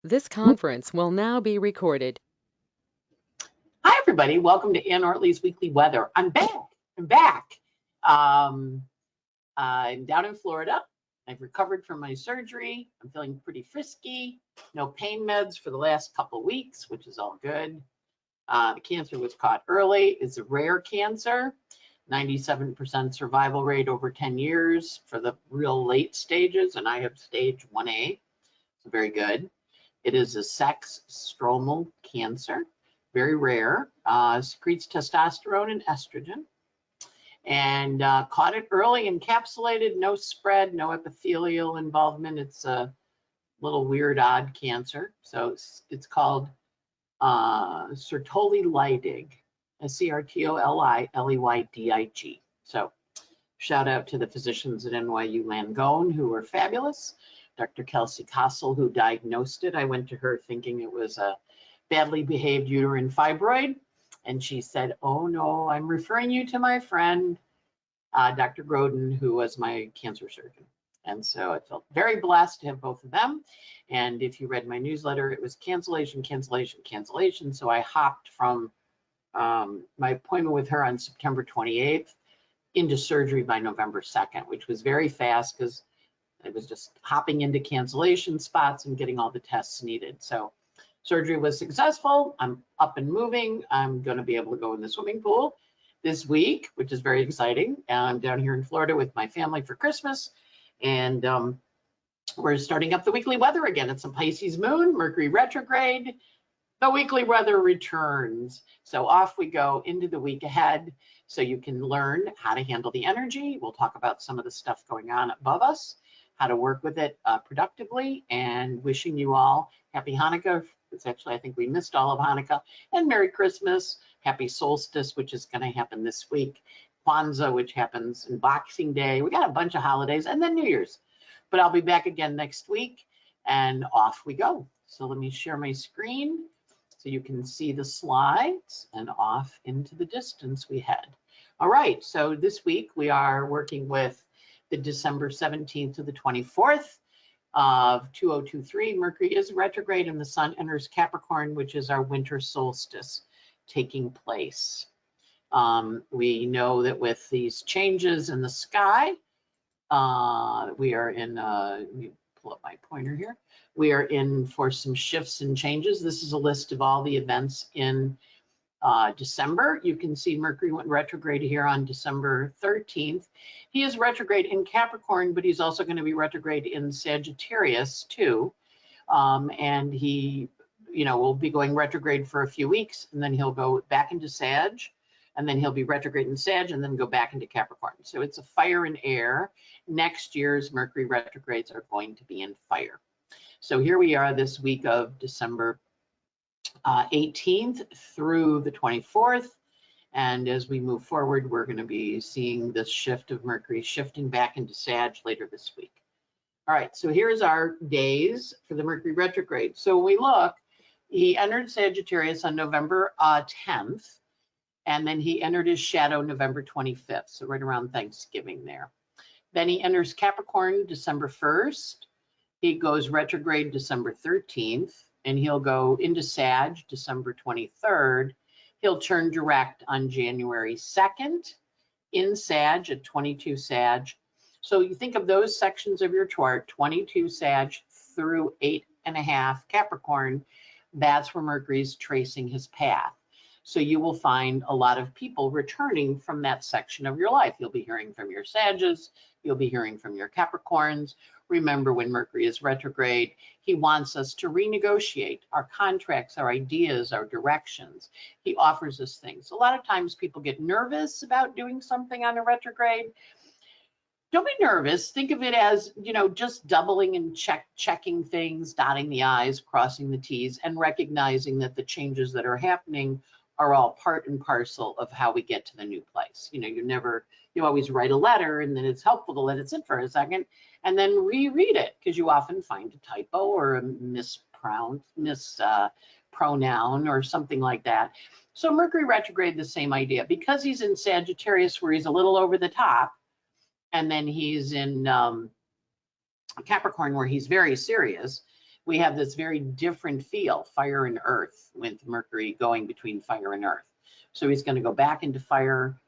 This conference will now be recorded. Hi, everybody. Welcome to Ann Ortelee's Weekly Weather. I'm back. I'm down in Florida. I've recovered from my surgery. I'm feeling pretty frisky. No pain meds for the last couple of weeks, which is all good. The cancer was caught early. It's a rare cancer. 97% survival rate over 10 years for the real late stages, and I have stage 1A. So very good. It is a sex stromal cancer. Very rare, secretes testosterone and estrogen, and caught it early, encapsulated, no spread, no epithelial involvement. It's a little weird, odd cancer. So it's called Sertoli-Leidig, Sertoli-Leidig. So shout out to the physicians at NYU Langone who were fabulous. Dr. Kelsey Kossel, who diagnosed it. I went to her thinking it was a badly behaved uterine fibroid, and she said, "Oh no, I'm referring you to my friend, Dr. Groden, who was my cancer surgeon." And so I felt very blessed to have both of them. And if you read my newsletter, it was cancellation. So I hopped from my appointment with her on September 28th into surgery by November 2nd, which was very fast because I was just hopping into cancellation spots and getting all the tests needed. So surgery was successful. I'm up and moving. I'm going to be able to go in the swimming pool this week, which is very exciting. I'm down here in Florida with my family for Christmas, and we're starting up the weekly weather again. It's a Pisces moon, Mercury retrograde. The weekly weather returns. So off we go into the week ahead so you can learn how to handle the energy. We'll talk about some of the stuff going on above us, how to work with it productively, and wishing you all happy Hanukkah. It's actually, I think we missed all of Hanukkah, and Merry Christmas, happy solstice, which is going to happen this week, Kwanzaa, which happens in Boxing Day. We got a bunch of holidays, and then New Year's. But I'll be back again next week, and off we go. So let me share my screen so you can see the slides, and off into the distance we head. All right, so this week we are working with the December 17th to the 24th of 2023. Mercury is retrograde and the sun enters Capricorn, which is our winter solstice taking place. We know that with these changes in the sky, we are in, let me pull up my pointer here. We are in for some shifts and changes. This is a list of all the events in December. You can see Mercury went retrograde here on December 13th. He is retrograde in Capricorn, but he's also going to be retrograde in Sagittarius too. And he, will be going retrograde for a few weeks, and then he'll go back into Sag, and then he'll be retrograde in Sag, and then go back into Capricorn. So it's a fire and air. Next year's Mercury retrogrades are going to be in fire. So here we are this week of December 18th through the 24th. And as we move forward, we're going to be seeing this shift of Mercury shifting back into Sag later this week. All right, so here's our days for the Mercury retrograde. So when we look, he entered Sagittarius on November 10th, and then he entered his shadow November 25th, so right around Thanksgiving there. Then he enters Capricorn December 1st. He goes retrograde December 13th. And he'll go into Sag December 23rd. He'll turn direct on January 2nd in Sag at 22 Sag. So you think of those sections of your chart, 22 Sag through 8.5 Capricorn, that's where Mercury's tracing his path. So you will find a lot of people returning from that section of your life. You'll be hearing from your Sages, you'll be hearing from your Capricorns. Remember, when Mercury is retrograde, he wants us to renegotiate our contracts, our ideas, our directions. He offers us things. A lot of times people get nervous about doing something on a retrograde. Don't be nervous. Think of it as, just doubling and checking things, dotting the I's, crossing the T's, and recognizing that the changes that are happening are all part and parcel of how we get to the new place. You always write a letter, and then it's helpful to let it sit for a second and then reread it, because you often find a typo or a mispronoun or something like that. So Mercury retrograde, the same idea. Because he's in Sagittarius, where he's a little over the top, and then he's in Capricorn, where he's very serious, we have this very different feel, fire and earth, with Mercury going between fire and earth. So he's going to go back into fire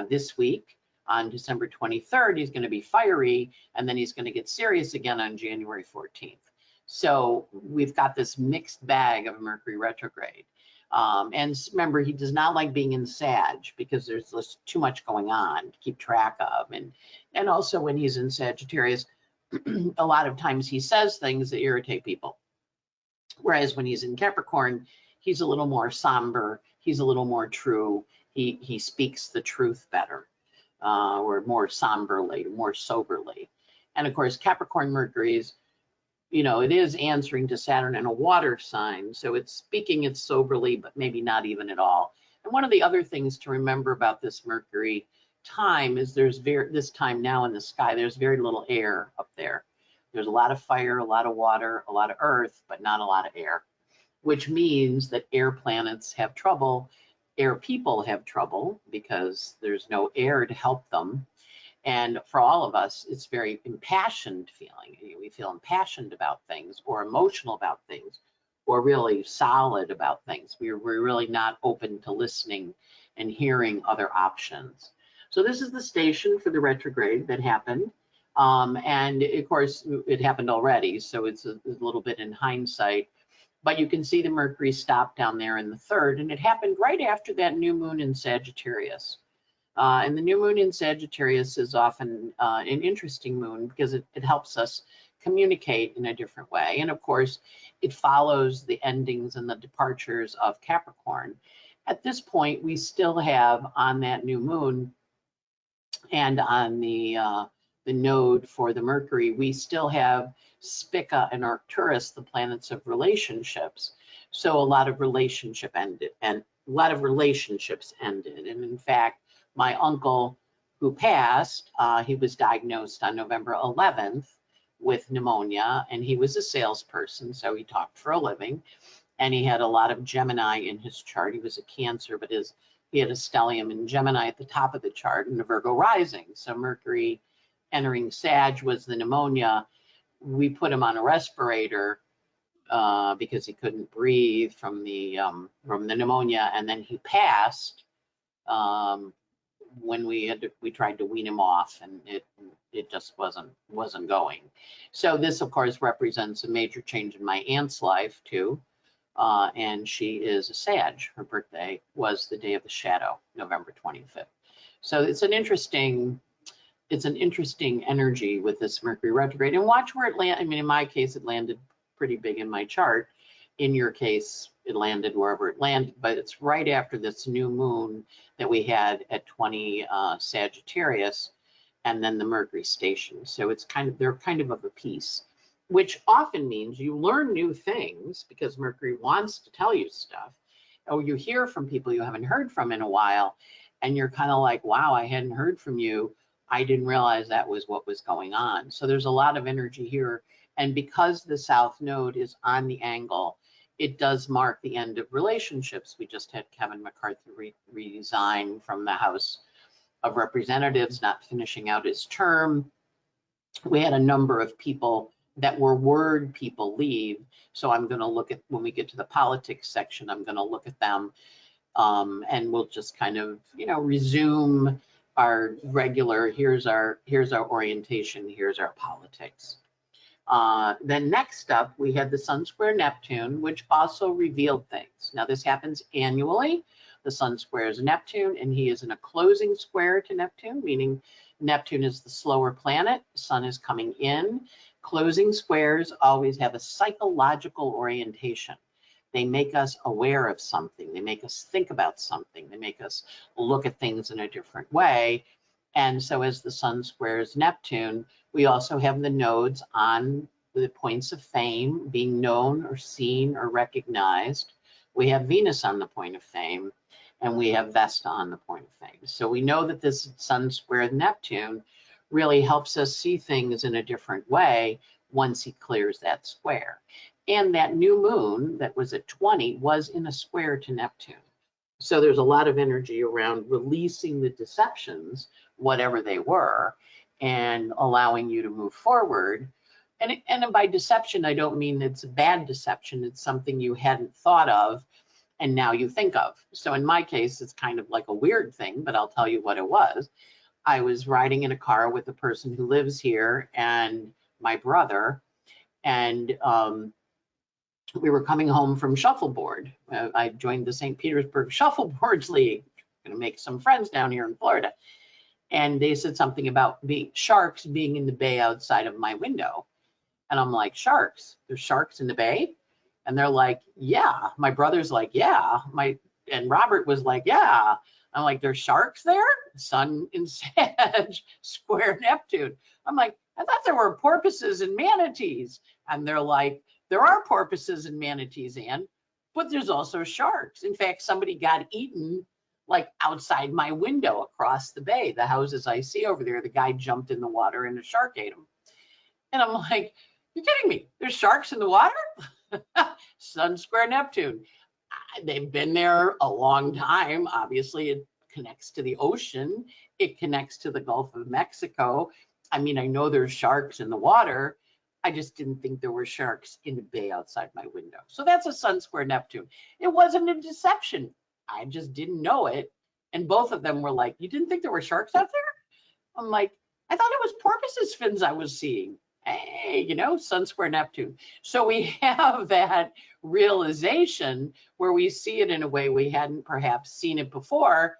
this week. On December 23rd, he's going to be fiery, and then he's going to get serious again on January 14th. So we've got this mixed bag of Mercury retrograde. And remember, he does not like being in Sag because there's just too much going on to keep track of. And also when he's in Sagittarius, a lot of times he says things that irritate people. Whereas when he's in Capricorn, he's a little more somber, he's a little more true, he speaks the truth better, or more somberly, more soberly. And of course, Capricorn Mercury's, you know, it is answering to Saturn in a water sign, so it's speaking it soberly, but maybe not even at all. And one of the other things to remember about this Mercury time is this time now in the sky, there's very little air up there. There's a lot of fire, a lot of water, a lot of earth, but not a lot of air, which means that air planets have trouble, air people have trouble because there's no air to help them. And for all of us, it's very impassioned feeling. We feel impassioned about things, or emotional about things, or really solid about things. We're really not open to listening and hearing other options. So this is the station for the retrograde that happened. And of course, it happened already, so it's a little bit in hindsight. But you can see the Mercury stop down there in the 3rd, and it happened right after that new moon in Sagittarius. And the new moon in Sagittarius is often an interesting moon because it helps us communicate in a different way. And of course, it follows the endings and the departures of Capricorn. At this point, we still have on that new moon and on the node for the Mercury, we still have Spica and Arcturus, the planets of relationships. So a lot of relationships ended. And in fact, my uncle who passed, he was diagnosed on November 11th with pneumonia, and he was a salesperson, so he talked for a living, and he had a lot of Gemini in his chart. He was a Cancer, but he had a stellium in Gemini at the top of the chart and a Virgo rising. So Mercury entering Sag was the pneumonia. We put him on a respirator because he couldn't breathe from the pneumonia, and then he passed when we tried to wean him off, and it just wasn't going. So this, of course, represents a major change in my aunt's life too, and she is a Sag. Her birthday was the day of the shadow, November 25th. So it's an interesting energy with this Mercury retrograde. And watch where it lands. I mean, in my case, it landed pretty big in my chart. In your case, it landed wherever it landed, but it's right after this new moon that we had at 20 Sagittarius, and then the Mercury station. So it's they're kind of a piece, which often means you learn new things because Mercury wants to tell you stuff, or you hear from people you haven't heard from in a while, and you're kind of like, wow, I hadn't heard from you. I didn't realize that was what was going on. So there's a lot of energy here. And because the South Node is on the angle, it does mark the end of relationships. We just had Kevin McCarthy resign from the House of Representatives, not finishing out his term. We had a number of people that were word people leave. So I'm going to look at, when we get to the politics section, I'm going to look at them, and we'll just kind of, resume our regular, here's our orientation, here's our politics. Then next up, we had the Sun square Neptune, which also revealed things. Now this happens annually. The Sun squares Neptune, and he is in a closing square to Neptune, meaning Neptune is the slower planet. The Sun is coming in. Closing squares always have a psychological orientation. They make us aware of something. They make us think about something. They make us look at things in a different way. And so as the Sun squares Neptune, we also have the nodes on the points of fame, being known or seen or recognized. We have Venus on the point of fame, and we have Vesta on the point of fame. So we know that this Sun square Neptune really helps us see things in a different way once he clears that square. And that new moon that was at 20 was in a square to Neptune. So there's a lot of energy around releasing the deceptions, whatever they were, and allowing you to move forward. And by deception, I don't mean it's a bad deception. It's something you hadn't thought of and now you think of. So in my case, it's kind of like a weird thing, but I'll tell you what it was. I was riding in a car with a person who lives here and my brother, and we were coming home from shuffleboard. I joined the St. Petersburg Shuffleboard League. I'm gonna make some friends down here in Florida. And they said something about sharks being in the bay outside of my window. And I'm like, sharks? There's sharks in the bay? And they're like, yeah. My brother's like, yeah. And Robert was like, yeah. I'm like, there's sharks there? Sun in Sag, square Neptune. I'm like, I thought there were porpoises and manatees. And they're like, there are porpoises and manatees, Anne, but there's also sharks. In fact, somebody got eaten like outside my window across the bay. The houses I see over there, the guy jumped in the water and a shark ate him. And I'm like, you're kidding me. There's sharks in the water? Sun square Neptune. They've been there a long time. Obviously, it connects to the ocean. It connects to the Gulf of Mexico. I mean, I know there's sharks in the water. I just didn't think there were sharks in the bay outside my window. So that's a Sun square Neptune. It wasn't a deception. I just didn't know it. And both of them were like, you didn't think there were sharks out there? I'm like, I thought it was porpoises fins I was seeing. Hey, you know, Sun square Neptune. So we have that realization where we see it in a way we hadn't perhaps seen it before.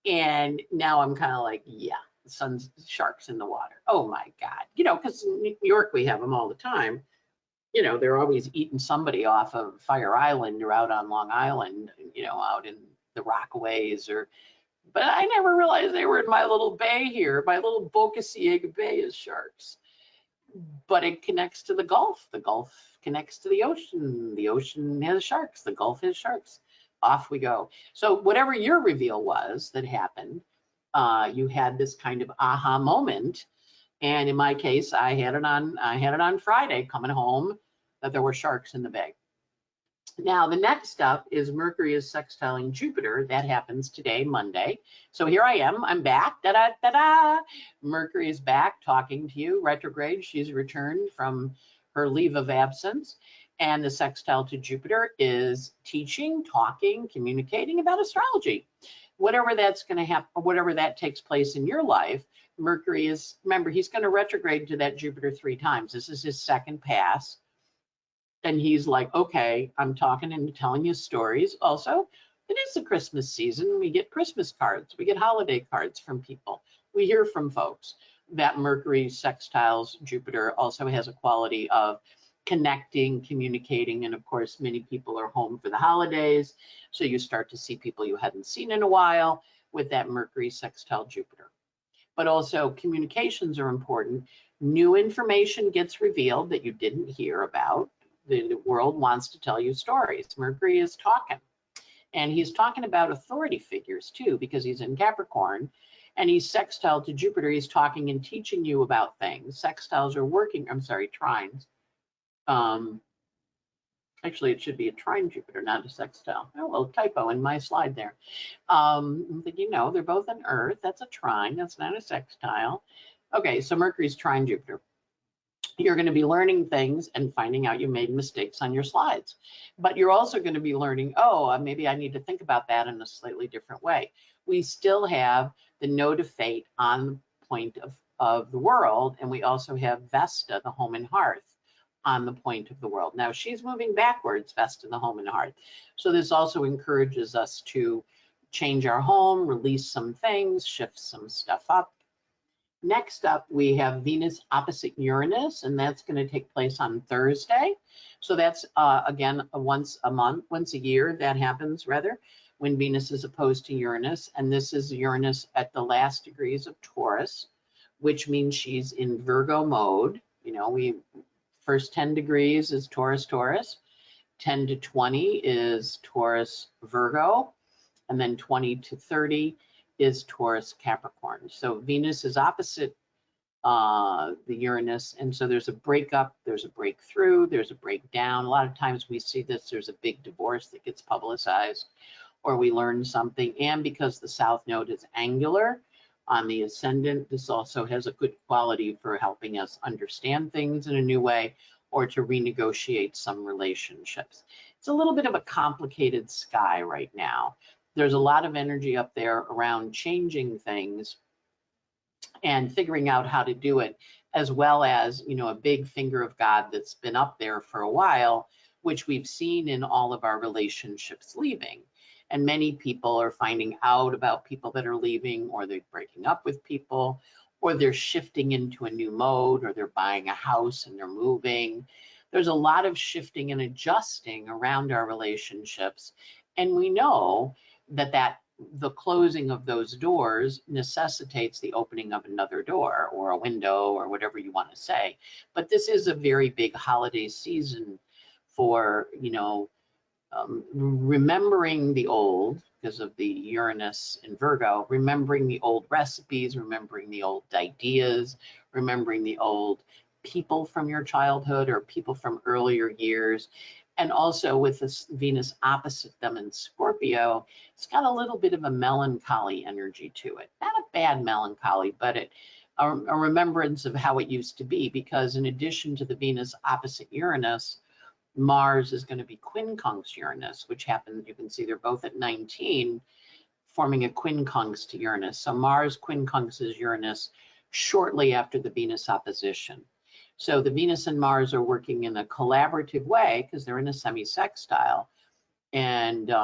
And now I'm kind of like, yeah, sun's sharks in the water. Oh my God. You know, because in New York, we have them all the time. You know, they're always eating somebody off of Fire Island or out on Long Island, you know, out in the Rockaways but I never realized they were in my little bay here. My little Boca Ciega Bay is sharks. But it connects to the Gulf. The Gulf connects to the ocean. The ocean has sharks. The Gulf has sharks. Off we go. So whatever your reveal was that happened, you had this kind of aha moment. And in my case, I had it on Friday coming home that there were sharks in the bay. Now, the next up is Mercury is sextiling Jupiter. That happens today, Monday. So here I am. I'm back. Da-da-da-da. Mercury is back talking to you. Retrograde. She's returned from her leave of absence. And the sextile to Jupiter is teaching, talking, communicating about astrology. Whatever that's going to happen, whatever that takes place in your life, Mercury is, remember, he's going to retrograde to that Jupiter 3 times. This is his second pass. And he's like, okay, I'm talking and telling you stories. Also, it is the Christmas season. We get Christmas cards. We get holiday cards from people. We hear from folks. That Mercury sextiles Jupiter also has a quality of connecting, communicating, and of course, many people are home for the holidays. So you start to see people you hadn't seen in a while with that Mercury sextile Jupiter. But also communications are important. New information gets revealed that you didn't hear about. The world wants to tell you stories. Mercury is talking. And he's talking about authority figures too, because he's in Capricorn and he's sextile to Jupiter. He's talking and teaching you about things. Sextiles are working, I'm sorry, trines. Actually, it should be a trine Jupiter, not a sextile. Oh, well, typo in my slide there. But you know, they're both in Earth. That's a trine. That's not a sextile. Okay, so Mercury's trine Jupiter. You're going to be learning things and finding out you made mistakes on your slides. But you're also going to be learning, oh, maybe I need to think about that in a slightly different way. We still have the node of fate on the point of the world, and we also have Vesta, the home and hearth, on the point of the world. Now she's moving backwards, Vesta, the home and hearth. So this also encourages us to change our home, release some things, shift some stuff up. Next up, we have Venus opposite Uranus, and that's going to take place on Thursday. So that's, again, once a year that happens, rather, when Venus is opposed to Uranus. And this is Uranus at the last degrees of Taurus, which means she's in Virgo mode. You know, first 10 degrees is Taurus, Taurus. 10 to 20 is Taurus, Virgo. And then 20 to 30 is Taurus, Capricorn. So Venus is opposite the Uranus, and so there's a breakup, there's a breakthrough, there's a breakdown. A lot of times we see this, there's a big divorce that gets publicized, or we learn something, and because the South Node is angular, on the ascendant. This also has a good quality for helping us understand things in a new way or to renegotiate some relationships. It's a little bit of a complicated sky right now. There's a lot of energy up there around changing things and figuring out how to do it, as well as, you know, a big finger of God that's been up there for a while, which we've seen in all of our relationships leaving. And many people are finding out about people that are leaving, or they're breaking up with people, or they're shifting into a new mode, or they're buying a house and they're moving. There's a lot of shifting and adjusting around our relationships. And we know that the closing of those doors necessitates the opening of another door or a window or whatever you want to say. But this is a very big holiday season for, you know, remembering the old, because of the Uranus in Virgo, remembering the old recipes, remembering the old ideas, remembering the old people from your childhood or people from earlier years. And also with this Venus opposite them in Scorpio, it's got a little bit of a melancholy energy to it. Not a bad melancholy, but a remembrance of how it used to be, because in addition to the Venus opposite Uranus, Mars is going to be quincunx Uranus, which happens, you can see they're both at 19, forming a quincunx to Uranus. So Mars quincunxes Uranus shortly after the Venus opposition. So the Venus and Mars are working in a collaborative way because they're in a semi-sextile. And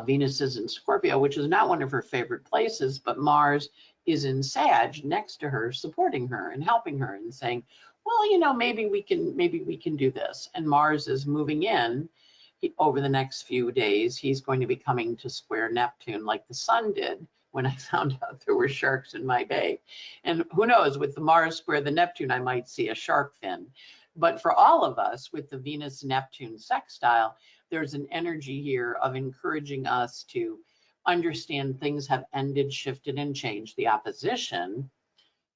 Venus is in Scorpio, which is not one of her favorite places, but Mars is in Sag next to her, supporting her and helping her and saying, well, you know, maybe we can do this. And Mars is moving in over the next few days. He's going to be coming to square Neptune like the sun did when I found out there were sharks in my bay. And who knows, with the Mars square the Neptune, I might see a shark fin. But for all of us with the Venus-Neptune sextile, there's an energy here of encouraging us to understand things have ended, shifted, and changed, the opposition.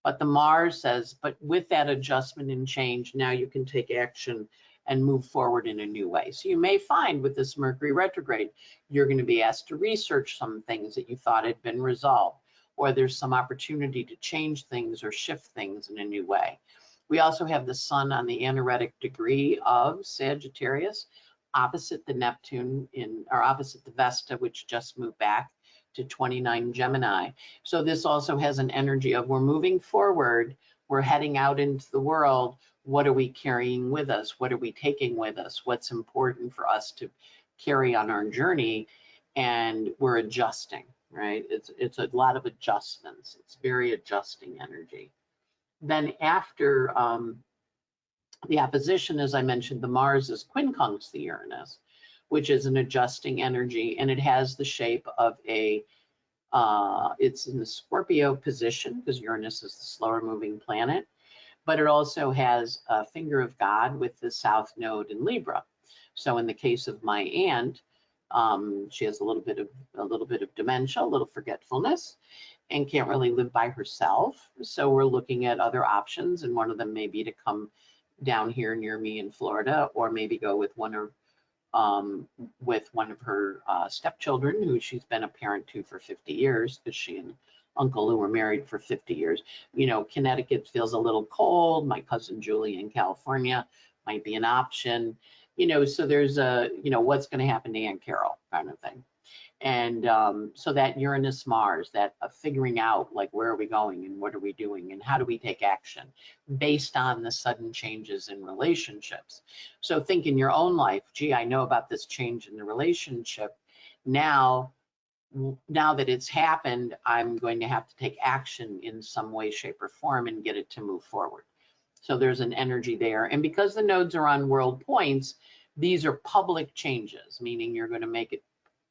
But the Mars says, but with that adjustment and change, now you can take action and move forward in a new way. So you may find with this Mercury retrograde, you're going to be asked to research some things that you thought had been resolved, or there's some opportunity to change things or shift things in a new way. We also have the sun on the anaretic degree of Sagittarius, opposite the Neptune or opposite the Vesta, which just moved back to 29 Gemini. So this also has an energy of we're moving forward, we're heading out into the world. What are we carrying with us? What are we taking with us? What's important for us to carry on our journey? And we're adjusting, right? It's a lot of adjustments. It's very adjusting energy. Then after the opposition, as I mentioned, the Mars is quincunx the Uranus, which is an adjusting energy, and it has the shape of a, it's in the Scorpio position because Uranus is the slower moving planet, but it also has a finger of God with the South Node in Libra. So in the case of my aunt, she has a little bit of dementia, a little forgetfulness, and can't really live by herself. So we're looking at other options, and one of them may be to come down here near me in Florida, or maybe go with one of her stepchildren, who she's been a parent to for 50 years, because she and uncle who were married for 50 years. You know, Connecticut feels a little cold. My cousin Julie in California might be an option. You know, so there's a, you know, what's going to happen to Aunt Carol kind of thing. And so that Uranus Mars, that figuring out like where are we going and what are we doing and how do we take action based on the sudden changes in relationships. So think in your own life, gee, I know about this change in the relationship. Now that it's happened, I'm going to have to take action in some way, shape, or form and get it to move forward. So there's an energy there. And because the nodes are on world points, these are public changes, meaning you're going to make it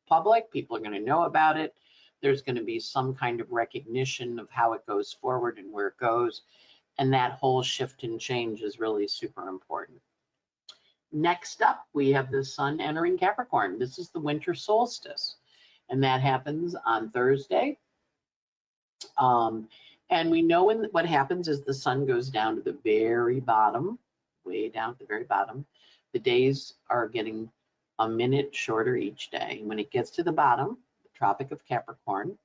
public, people are going to know about it. There's going to be some kind of recognition of how it goes forward and where it goes. And that whole shift and change is really super important. Next up, we have the sun entering Capricorn. This is the winter solstice, and that happens on Thursday. And we know what happens is the sun goes down to the very bottom, way down at the very bottom. The days are getting a minute shorter each day. When it gets to the bottom, the Tropic of Capricorn,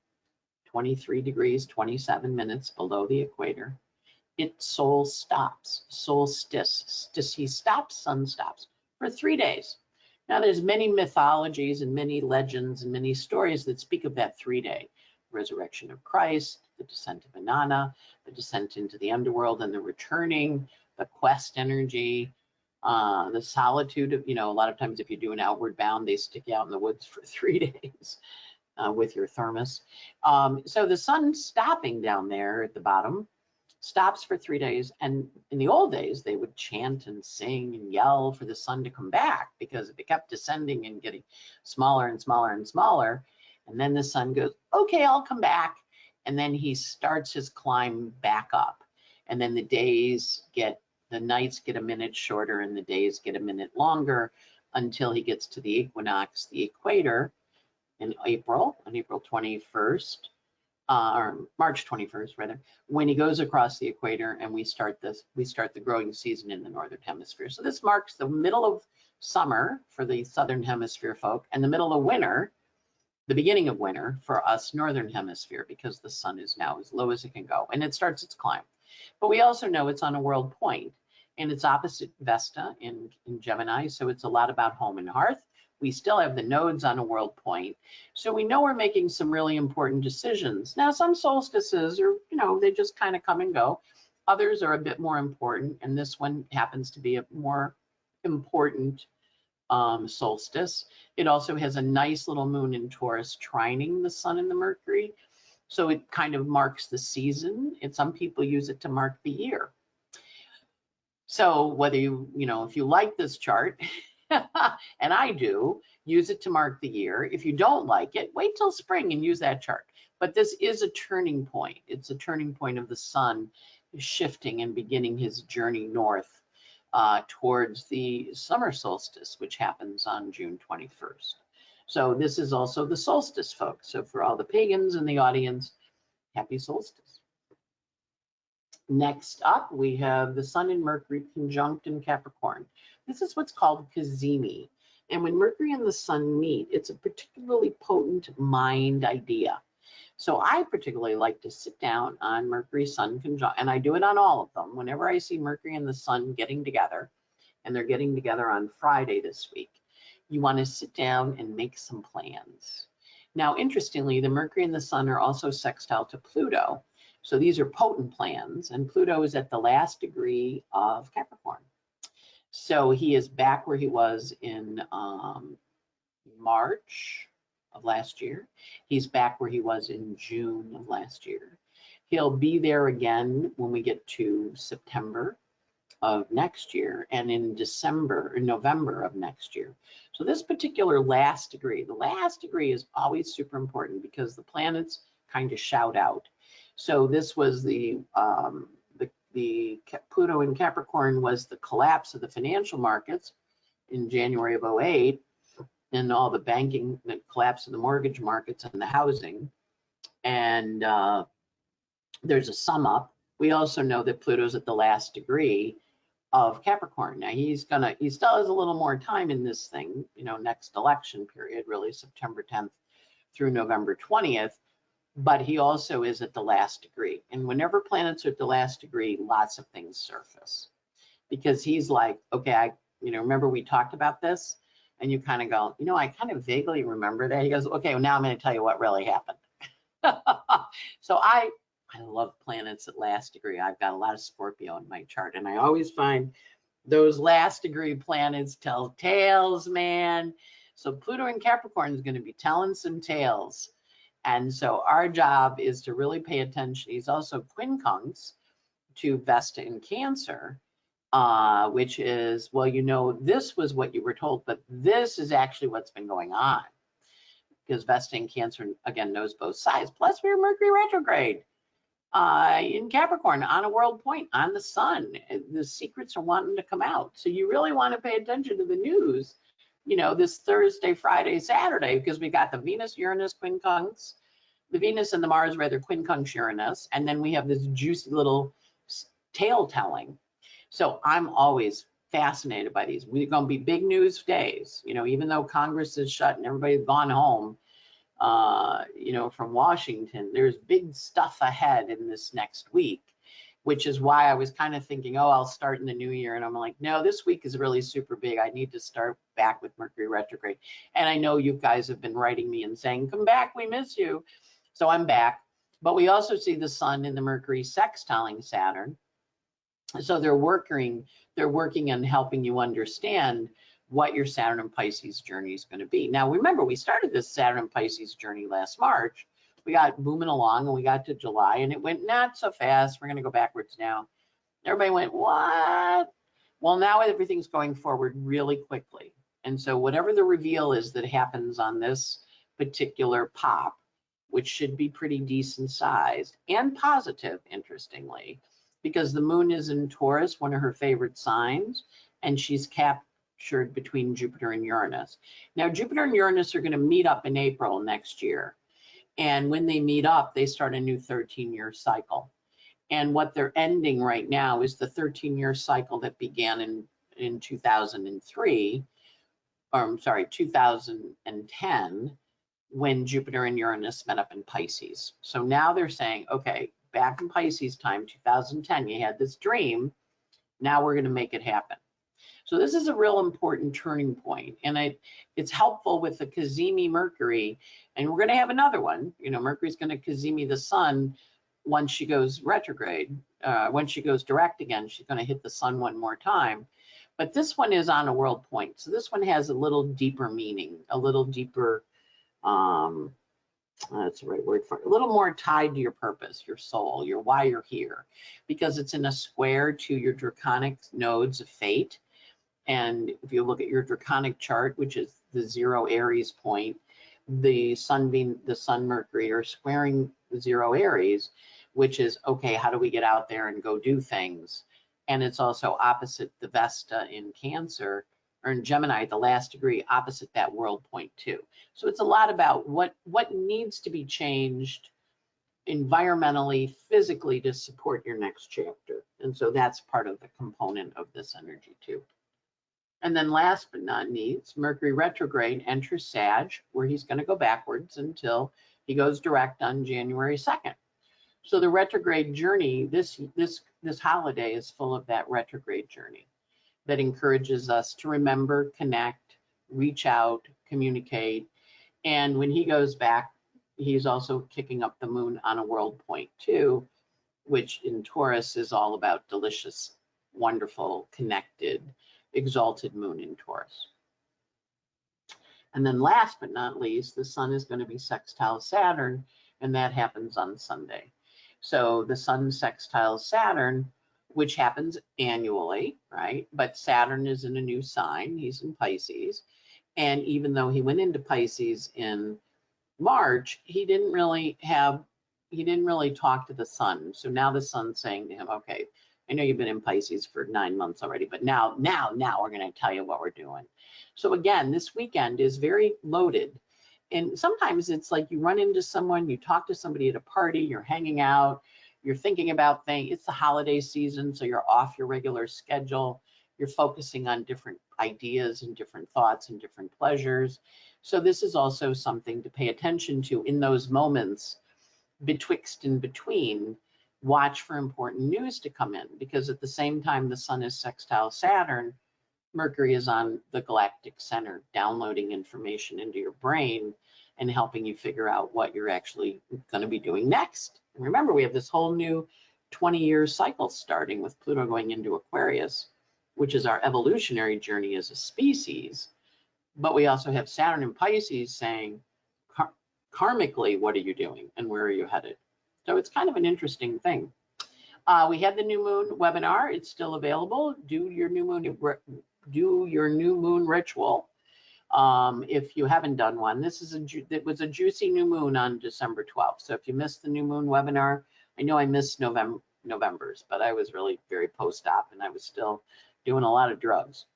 23 degrees, 27 minutes below the equator. It stops, solstice. He stops, sun stops for 3 days. Now there's many mythologies and many legends and many stories that speak of that 3-day resurrection of Christ, the descent of Inanna, the descent into the underworld and the returning, the quest energy, the solitude of, a lot of times if you do an outward bound, they stick you out in the woods for 3 days with your thermos. So the sun stopping down there at the bottom stops for 3 days. And in the old days, they would chant and sing and yell for the sun to come back, because if it kept descending and getting smaller and smaller and smaller, and then the sun goes, okay, I'll come back. And then he starts his climb back up. And then the nights get a minute shorter and the days get a minute longer until he gets to the equinox, the equator, on April 21st. Or March 21st, rather, when he goes across the equator, and we start the growing season in the northern hemisphere. So this marks the middle of summer for the southern hemisphere folk, and the middle of winter, the beginning of winter for us northern hemisphere, because the sun is now as low as it can go, and it starts its climb. But we also know it's on a world point, and it's opposite Vesta in Gemini, so it's a lot about home and hearth. We still have the nodes on a world point. So we know we're making some really important decisions. Now, some solstices are, they just kind of come and go. Others are a bit more important, and this one happens to be a more important solstice. It also has a nice little moon in Taurus trining the sun and the Mercury. So it kind of marks the season, and some people use it to mark the year. So whether if you like this chart, and I do, use it to mark the year. If you don't like it, wait till spring and use that chart. But this is a turning point. It's a turning point of the sun shifting and beginning his journey north towards the summer solstice, which happens on June 21st. So this is also the solstice, folks. So for all the pagans in the audience, happy solstice. Next up, we have the sun and Mercury conjunct in Capricorn. This is what's called kazimi. And when Mercury and the sun meet, it's a particularly potent mind idea. So I particularly like to sit down on Mercury sun conjunct, and I do it on all of them. Whenever I see Mercury and the sun getting together, and they're getting together on Friday this week, you want to sit down and make some plans. Now, interestingly, the Mercury and the sun are also sextile to Pluto. So these are potent plans, and Pluto is at the last degree of Capricorn. So he is back where he was in March of last year. He's back where he was in June of last year. He'll be there again when we get to September of next year, and in December or November of next year. So this particular last degree, the last degree is always super important because the planets kind of shout out. So this was the Pluto in Capricorn was the collapse of the financial markets in January of 2008, and all the banking, the collapse of the mortgage markets and the housing. And there's a sum up. We also know that Pluto's at the last degree of Capricorn. Now he still has a little more time in this thing, next election period, really September 10th through November 20th. But he also is at the last degree. And whenever planets are at the last degree, lots of things surface. Because he's like, okay, remember we talked about this? And you kind of go, I kind of vaguely remember that. He goes, okay, well, now I'm going to tell you what really happened. So I love planets at last degree. I've got a lot of Scorpio in my chart, and I always find those last degree planets tell tales, man. So Pluto in Capricorn is going to be telling some tales. And so our job is to really pay attention. He's also quincunx to Vesta in Cancer, which is, well, this was what you were told, but this is actually what's been going on. Because Vesta in Cancer, again, knows both sides. Plus, we're Mercury retrograde in Capricorn on a world point, on the sun. The secrets are wanting to come out. So you really want to pay attention to the news, this Thursday, Friday, Saturday, because we got the Venus, Uranus, quincunx, the Venus and the Mars, rather, quincunx Uranus, and then we have this juicy little tale telling. So I'm always fascinated by these. We're going to be big news days, even though Congress is shut and everybody's gone home. you know, from Washington. There's big stuff ahead in this next week, which is why I was kind of thinking, oh, I'll start in the new year. And I'm like, no, this week is really super big. I need to start back with Mercury retrograde. And I know you guys have been writing me and saying, come back, we miss you. So I'm back. But we also see the sun and the Mercury sextiling Saturn. So they're working on helping you understand what your Saturn and Pisces journey is going to be. Now, remember, we started this Saturn and Pisces journey last March. We got moving along and we got to July and it went not so fast. We're going to go backwards now. Everybody went, what? Well, now everything's going forward really quickly. And so whatever the reveal is that happens on this particular pop, which should be pretty decent sized and positive, interestingly, because the moon is in Taurus, one of her favorite signs, and she's captured between Jupiter and Uranus. Now, Jupiter and Uranus are going to meet up in April next year. And when they meet up, they start a new 13-year cycle. And what they're ending right now is the 13-year cycle that began in 2003, or I'm sorry, 2010, when Jupiter and Uranus met up in Pisces. So now they're saying, okay, back in Pisces time, 2010, you had this dream. Now we're going to make it happen. So this is a real important turning point, and it's helpful with the kazimi Mercury, and we're going to have another one. You know, Mercury's going to kazimi the sun once she goes retrograde. When she goes direct again, she's going to hit the sun one more time. But this one is on a world point, so this one has a little deeper meaning, a little deeper. That's the right word for it. A little more tied to your purpose, your soul, your why you're here, because it's in a square to your draconic nodes of fate. And if you look at your draconic chart, which is the 0 Aries point, the sun Mercury are squaring 0 Aries, which is, okay, how do we get out there and go do things? And it's also opposite the Vesta in Cancer, or in Gemini, the last degree, opposite that world point too. So it's a lot about what needs to be changed environmentally, physically to support your next chapter. And so that's part of the component of this energy too. And then last but not least, Mercury retrograde enters Sag, where he's going to go backwards until he goes direct on January 2nd. So the retrograde journey, this holiday is full of that retrograde journey that encourages us to remember, connect, reach out, communicate. And when he goes back, he's also kicking up the moon on a world point too, which in Taurus is all about delicious, wonderful, connected, exalted moon in Taurus. And then last but not least, the sun is going to be sextile Saturn, and that happens on Sunday. So the sun sextiles Saturn, which happens annually, right? But Saturn is in a new sign. He's in Pisces. And even though he went into Pisces in March, he didn't really talk to the sun. So now the sun's saying to him, okay, I know you've been in Pisces for 9 months already, but now we're going to tell you what we're doing. So again, this weekend is very loaded. And sometimes it's like you run into someone, you talk to somebody at a party, you're hanging out, you're thinking about things. It's the holiday season, so you're off your regular schedule. You're focusing on different ideas and different thoughts and different pleasures. So this is also something to pay attention to in those moments betwixt and between. Watch for important news to come in, because at the same time the sun is sextile Saturn, Mercury is on the galactic center, downloading information into your brain and helping you figure out what you're actually going to be doing next. And remember, we have this whole new 20-year cycle starting with Pluto going into Aquarius, which is our evolutionary journey as a species. But we also have Saturn in Pisces saying, karmically, what are you doing and where are you headed? So it's kind of an interesting thing. We had the new moon webinar. It's still available. Do your new moon ritual. If you haven't done one, it was a juicy new moon on December 12th. So if you missed the new moon webinar, I know I missed November's, but I was really very post-op and I was still doing a lot of drugs.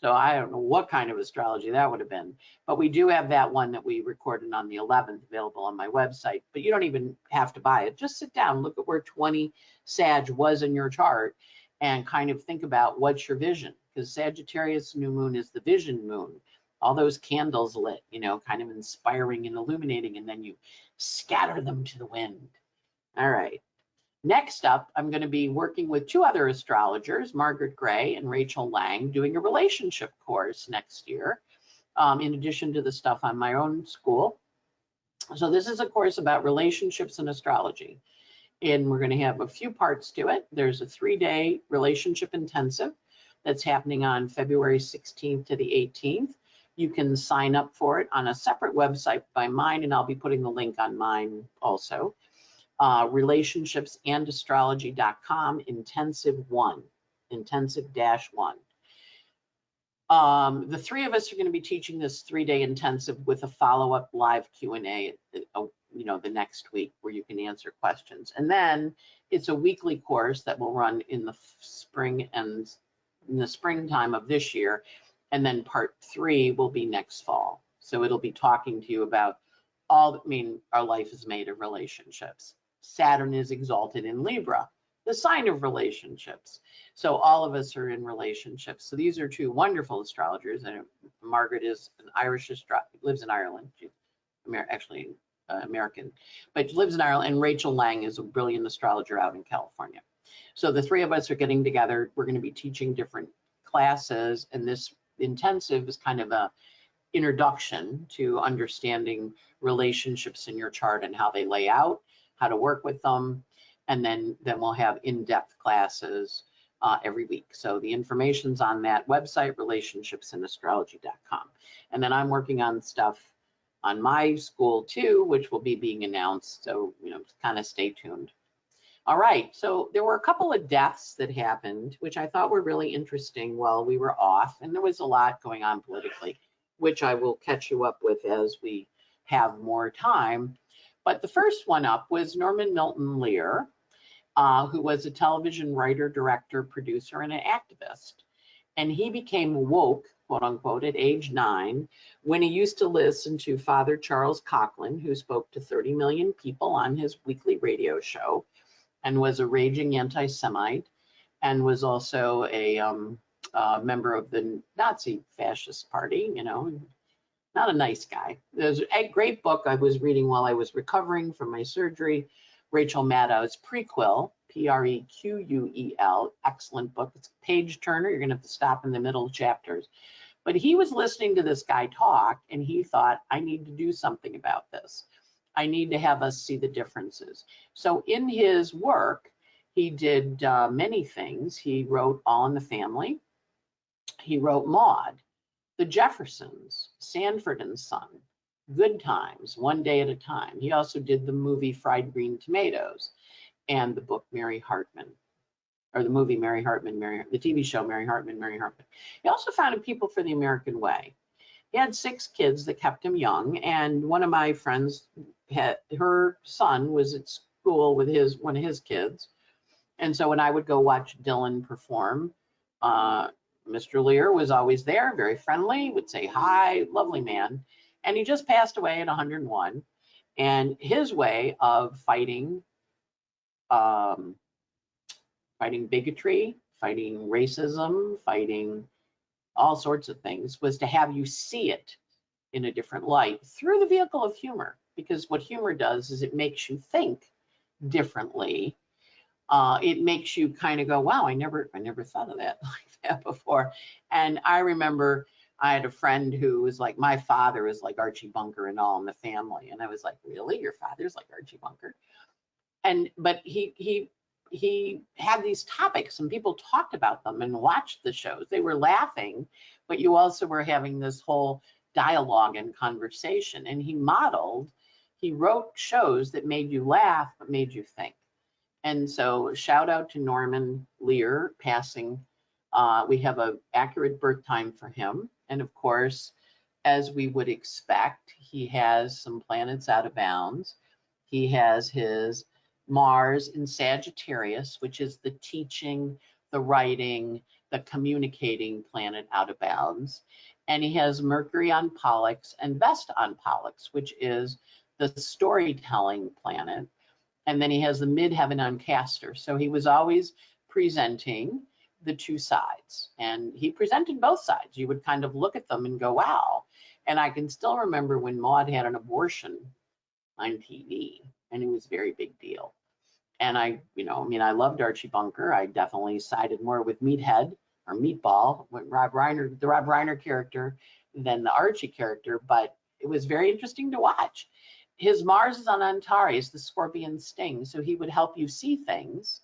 So I don't know what kind of astrology that would have been, but we do have that one that we recorded on the 11th available on my website, but you don't even have to buy it. Just sit down, look at where 20 Sag was in your chart and kind of think about what's your vision, because Sagittarius new moon is the vision moon all those candles lit, you know, kind of inspiring and illuminating, and then you scatter them to the wind. All right. Next up, I'm going to be working with two other astrologers, Margaret Gray and Rachel Lang, doing a relationship course next year, in addition to the stuff on my own school. So this is a course about relationships and astrology. And we're going to have a few parts to it. There's a 3-day relationship intensive that's happening on February 16th to the 18th. You can sign up for it on a separate website by mine, and I'll be putting the link on mine also. Relationshipsandastrology.com, intensive 1, intensive-1. The three of us are going to be teaching this 3-day intensive with a follow-up live Q&A, you know, the next week where you can answer questions. And then it's a weekly course that will run in the spring and in the springtime of this year. And then part 3 will be next fall. So it'll be talking to you about all, I mean, our life is made of relationships. Saturn is exalted in Libra, the sign of relationships. So all of us are in relationships. So these are two wonderful astrologers. And Margaret is an Irish astrologer, lives in Ireland. She's actually American, but lives in Ireland. And Rachel Lang is a brilliant astrologer out in California. So the three of us are getting together. We're going to be teaching different classes. And this intensive is kind of a introduction to understanding relationships in your chart and how they lay out, how to work with them. And then we'll have in-depth classes every week. So the information's on that website, relationshipsandastrology.com. And then I'm working on stuff on my school too, which will be being announced. So, you know, kind of stay tuned. All right, so there were a couple of deaths that happened, which I thought were really interesting while we were off. And there was a lot going on politically, which I will catch you up with as we have more time. But the first one up was Norman Milton Lear, who was a television writer, director, producer, and an activist. And he became woke, quote unquote, at age 9, when he used to listen to Father Charles Coughlin, who spoke to 30 million people on his weekly radio show and was a raging anti-Semite, and was also a member of the Nazi fascist party, you know, not a nice guy. There's a great book I was reading while I was recovering from my surgery, Rachel Maddow's Prequel, Prequel, excellent book. It's a page turner. You're gonna have to stop in the middle of chapters. But he was listening to this guy talk, and he thought, I need to do something about this. I need to have us see the differences. So in his work, he did many things. He wrote All in the Family. He wrote Maude, The Jeffersons, Sanford and Son, Good Times, One Day at a Time. He also did the movie Fried Green Tomatoes and the book Mary Hartman, or the movie Mary Hartman, the TV show Mary Hartman, Mary Hartman. He also founded People for the American Way. He had 6 kids that kept him young, and one of my friends, her son was at school with one of his kids. And so when I would go watch Dylan perform, Mr. Lear was always there, very friendly, would say hi, lovely man. And he just passed away at 101. And his way of fighting bigotry, fighting racism, fighting all sorts of things was to have you see it in a different light through the vehicle of humor. Because what humor does is it makes you think differently. It makes you kind of go, wow, I never thought of that like that before. And I remember I had a friend who was like, my father is like Archie Bunker and All in the Family. And I was like, really? Your father's like Archie Bunker? But he had these topics and people talked about them and watched the shows. They were laughing, but you also were having this whole dialogue and conversation. And he wrote shows that made you laugh, but made you think. And so shout out to Norman Lear passing. We have an accurate birth time for him. And of course, as we would expect, he has some planets out of bounds. He has his Mars in Sagittarius, which is the teaching, the writing, the communicating planet out of bounds. And he has Mercury on Pollux and Vesta on Pollux, which is the storytelling planet. And then he has the midheaven on Castor. So he was always presenting the two sides. And he presented both sides. You would kind of look at them and go, wow. And I can still remember when Maude had an abortion on TV, and it was a very big deal. And I loved Archie Bunker. I definitely sided more with Meathead or Meatball, with the Rob Reiner character, than the Archie character, but it was very interesting to watch. His Mars is on Antares, the scorpion sting, so he would help you see things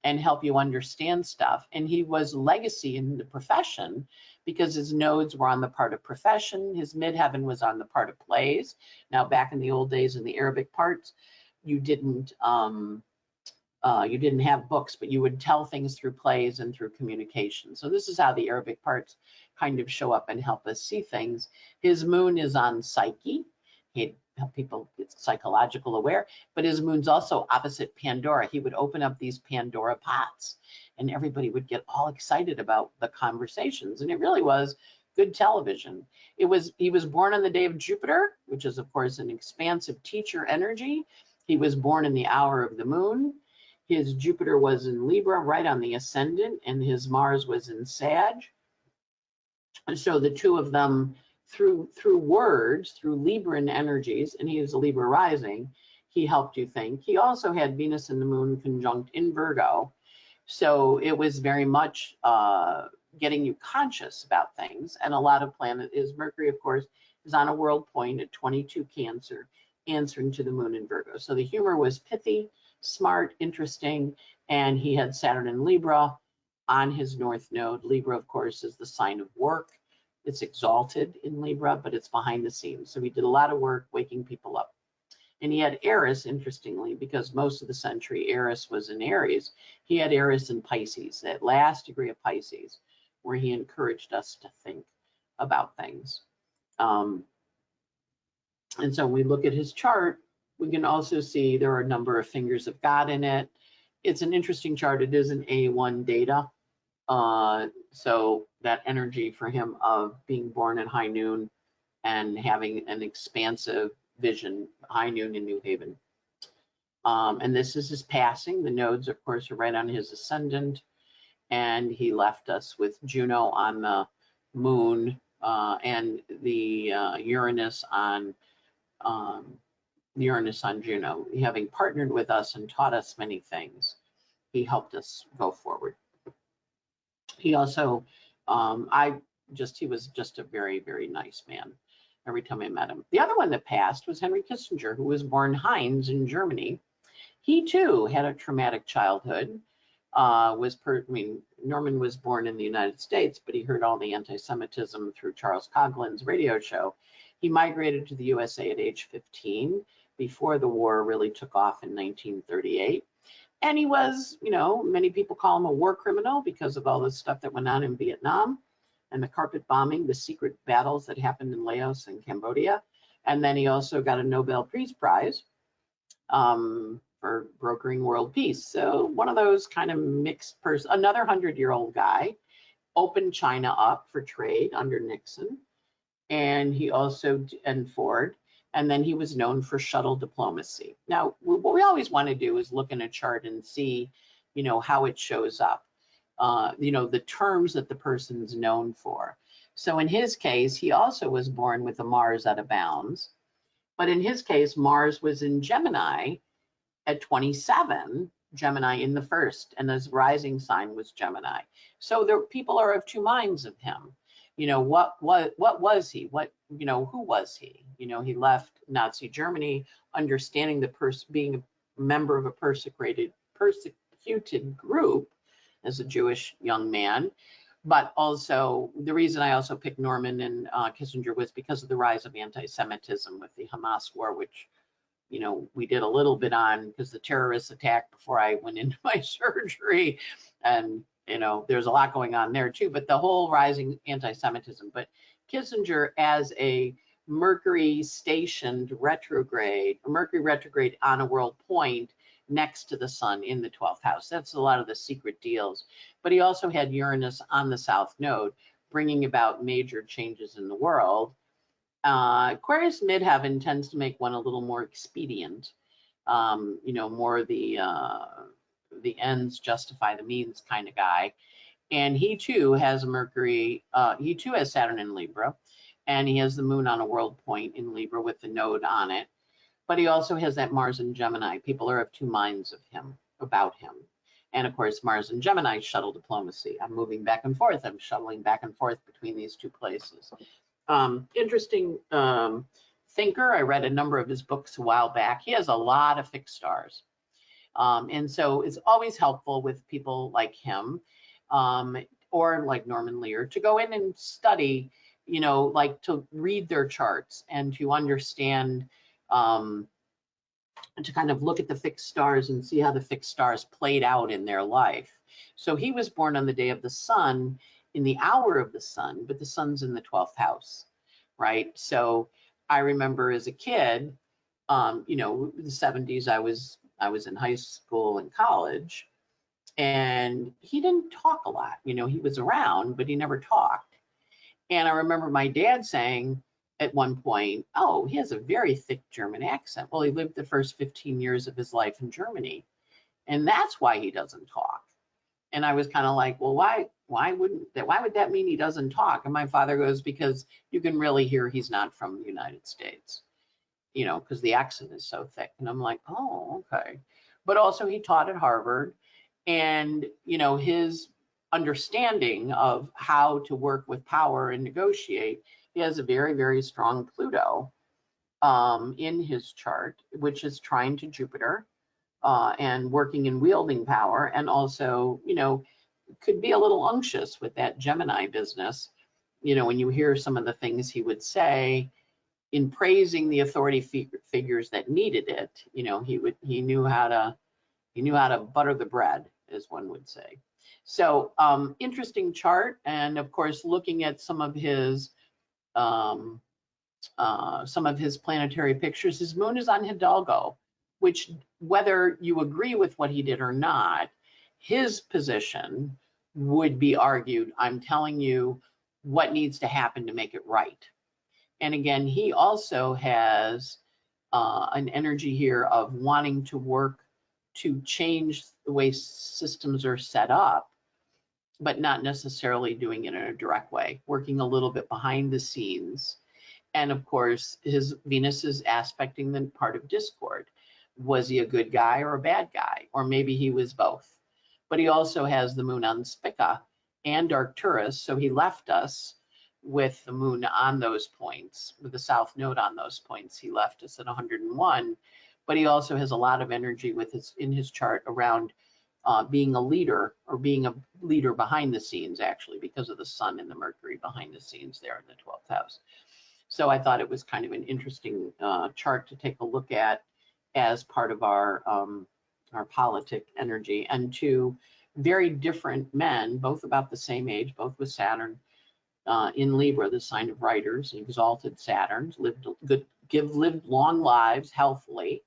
and help you understand stuff. And he was legacy in the profession because his nodes were on the part of profession. His midheaven was on the part of plays. Now, back in the old days in the Arabic parts, you didn't have books, but you would tell things through plays and through communication. So this is how the Arabic parts kind of show up and help us see things. His moon is on Psyche. He'd help people get psychological aware, but his moon's also opposite Pandora. He would open up these Pandora pots and everybody would get all excited about the conversations. And it really was good television. He was born on the day of Jupiter, which is of course an expansive teacher energy. He was born in the hour of the moon. His Jupiter was in Libra, right on the ascendant, and his Mars was in Sag. And so the two of them, through words, through Libran energies, and he is a Libra rising, he helped you think. He also had Venus and the moon conjunct in Virgo. So it was very much getting you conscious about things. And a lot of Mercury, of course, is on a world point at 22 Cancer, answering to the moon in Virgo. So the humor was pithy, smart, interesting, and he had Saturn in Libra on his north node. Libra, of course, is the sign of work. It's exalted in Libra, but it's behind the scenes. So he did a lot of work waking people up. And he had Eris, interestingly, because most of the century Eris was in Aries. He had Eris in Pisces, that last degree of Pisces, where he encouraged us to think about things. And so when we look at his chart, we can also see there are a number of fingers of God in it. It's an interesting chart. It is an A1 data. So that energy for him of being born at high noon and having an expansive vision, high noon in New Haven. And this is his passing. The nodes, of course, are right on his ascendant. And he left us with Juno on the moon and the Uranus on Juno. Having partnered with us and taught us many things, he helped us go forward. He also, he was just a very, very nice man every time I met him. The other one that passed was Henry Kissinger, who was born Heinz in Germany. He too had a traumatic childhood. Norman was born in the United States, but he heard all the anti-Semitism through Charles Coughlin's radio show. He migrated to the USA at age 15 before the war really took off in 1938. And he was, many people call him a war criminal because of all the stuff that went on in Vietnam and the carpet bombing, the secret battles that happened in Laos and Cambodia. And then he also got a Nobel Peace Prize for brokering world peace. So one of those kind of mixed person, another 100-year-old guy, opened China up for trade under Nixon. And he also, and Ford, and then he was known for shuttle diplomacy. Now, what we always want to do is look in a chart and see, how it shows up, the terms that the person's known for. So in his case, he also was born with a Mars out of bounds. But in his case, Mars was in Gemini at 27, Gemini in the first, and his rising sign was Gemini. So people are of two minds of him. What was he? Who was he? He left Nazi Germany, understanding being a member of a persecuted group as a Jewish young man. But also, the reason I also picked Norman and Kissinger was because of the rise of anti-Semitism with the Hamas war, which, we did a little bit on because the terrorist attack before I went into my surgery, and there's a lot going on there too, but the whole rising anti-Semitism. But Kissinger as a Mercury stationed retrograde, Mercury retrograde on a world point next to the sun in the 12th house. That's a lot of the secret deals. But he also had Uranus on the south node, bringing about major changes in the world. Aquarius midheaven tends to make one a little more expedient, more the ends justify the means kind of guy. And he too has Mercury, he too has Saturn in Libra, and he has the moon on a world point in Libra with the node on it. But he also has that Mars in Gemini. People are of two minds of him, about him. And of course, Mars and Gemini shuttle diplomacy. I'm moving back and forth. I'm shuttling back and forth between these two places. Interesting thinker. I read a number of his books a while back. He has a lot of fixed stars. And so it's always helpful with people like him or like Norman Lear to go in and study, you know, like to read their charts and to understand, to kind of look at the fixed stars and see how the fixed stars played out in their life. So he was born on the day of the sun, in the hour of the sun, but the sun's in the 12th house, right? So I remember as a kid, you know, the 70s, I was in high school and college, and he didn't talk a lot. You know, he was around, but he never talked. And I remember my dad saying at one point, oh, he has a very thick German accent. Well, he lived the first 15 years of his life in Germany, and that's why he doesn't talk. And I was kind of like, well, why would that mean he doesn't talk? And my father goes, because you can really hear he's not from the United States, you know, because the accent is so thick. And I'm like, oh, okay. But also he taught at Harvard, and, you know, his understanding of how to work with power and negotiate, he has a very, very strong Pluto in his chart, which is trine to Jupiter and working in wielding power, and also, you know, could be a little unctuous with that Gemini business. You know, when you hear some of the things he would say in praising the authority figures that needed it, you know, he knew how to butter the bread, as one would say. So interesting chart, and of course, looking at some of his planetary pictures, his moon is on Hidalgo, which, whether you agree with what he did or not, his position would be argued, I'm telling you what needs to happen to make it right. And again, he also has an energy here of wanting to work to change the way systems are set up, but not necessarily doing it in a direct way, working a little bit behind the scenes. And of course, his Venus is aspecting the part of discord. Was he a good guy or a bad guy? Or maybe he was both. But he also has the moon on Spica and Arcturus, so he left us with the moon on those points, with the south node on those points. He left us at 101, but he also has a lot of energy in his chart around being a leader, or being a leader behind the scenes, actually, because of the sun and the Mercury behind the scenes there in the 12th house. So I thought it was kind of an interesting chart to take a look at as part of our politic energy. And two very different men, both about the same age, both with Saturn in Libra, the sign of writers, exalted Saturn, lived long lives healthily.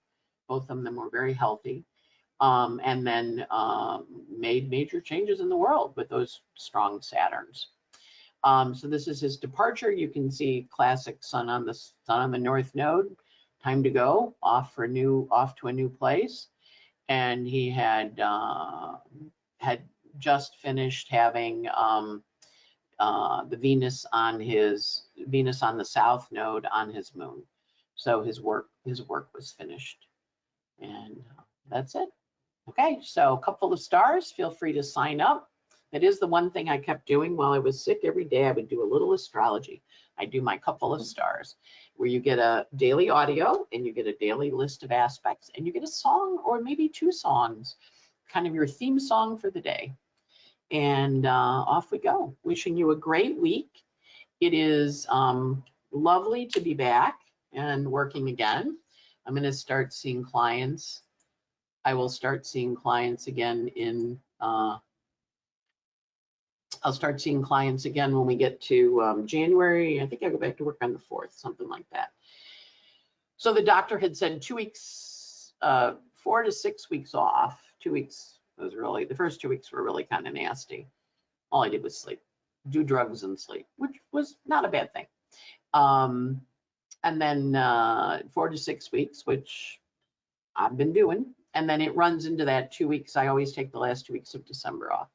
Both of them were very healthy, and then made major changes in the world with those strong Saturns. So this is his departure. You can see classic sun on the north node. Time to go off to a new place. And he had just finished having the Venus on the south node on his moon. So his work was finished, and that's it. Okay, so a couple of stars. Feel free to sign up. That is the one thing I kept doing while I was sick. Every day I would do a little astrology. I do my couple of stars, where you get a daily audio and you get a daily list of aspects, and you get a song or maybe two songs, kind of your theme song for the day. And off we go. Wishing you a great week. It is lovely to be back and working again. I'm going to start seeing clients. I will start seeing clients again in I'll start seeing clients again when we get to January. I think I go back to work on the 4th, something like that. So the doctor had said 2 weeks, 4 to 6 weeks off. 2 weeks was really, the first 2 weeks were really kind of nasty. All I did was sleep, do drugs and sleep, which was not a bad thing. And then 4 to 6 weeks, which I've been doing. And then it runs into that 2 weeks. I always take the last 2 weeks of December off.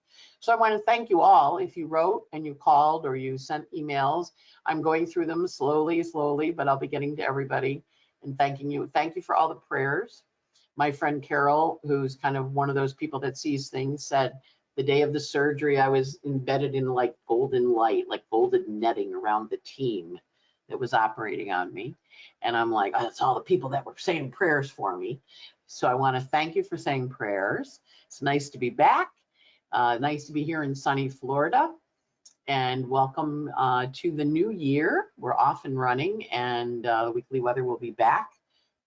So I want to thank you all. If you wrote and you called or you sent emails, I'm going through them slowly, but I'll be getting to everybody and thanking you. Thank you for all the prayers. My friend Carol, who's kind of one of those people that sees things, said the day of the surgery, I was embedded in like golden light, like golden netting around the team that was operating on me. And I'm like, oh, that's all the people that were saying prayers for me. So I want to thank you for saying prayers. It's nice to be back. Nice to be here in sunny Florida, and welcome to the new year. We're off and running, and the weekly weather will be back.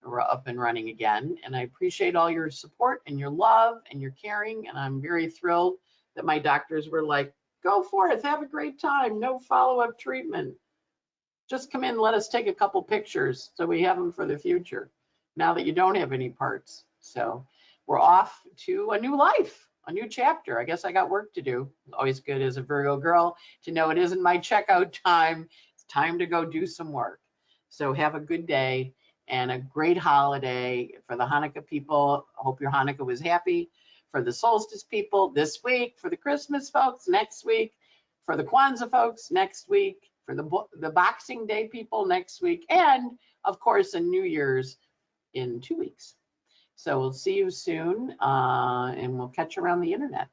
We're up and running again, and I appreciate all your support and your love and your caring, and I'm very thrilled that my doctors were like, go forth, have a great time, no follow-up treatment. Just come in, let us take a couple pictures so we have them for the future, now that you don't have any parts. So we're off to a new life. A new chapter. I guess I got work to do. Always good as a Virgo girl to know it isn't my checkout time. It's time to go do some work. So have a good day and a great holiday. For the Hanukkah people, I hope your Hanukkah was happy. For the solstice people this week, for the Christmas folks next week, for the Kwanzaa folks next week, for the Boxing Day people next week, and of course, a New Year's in 2 weeks. So we'll see you soon, and we'll catch you around the internet.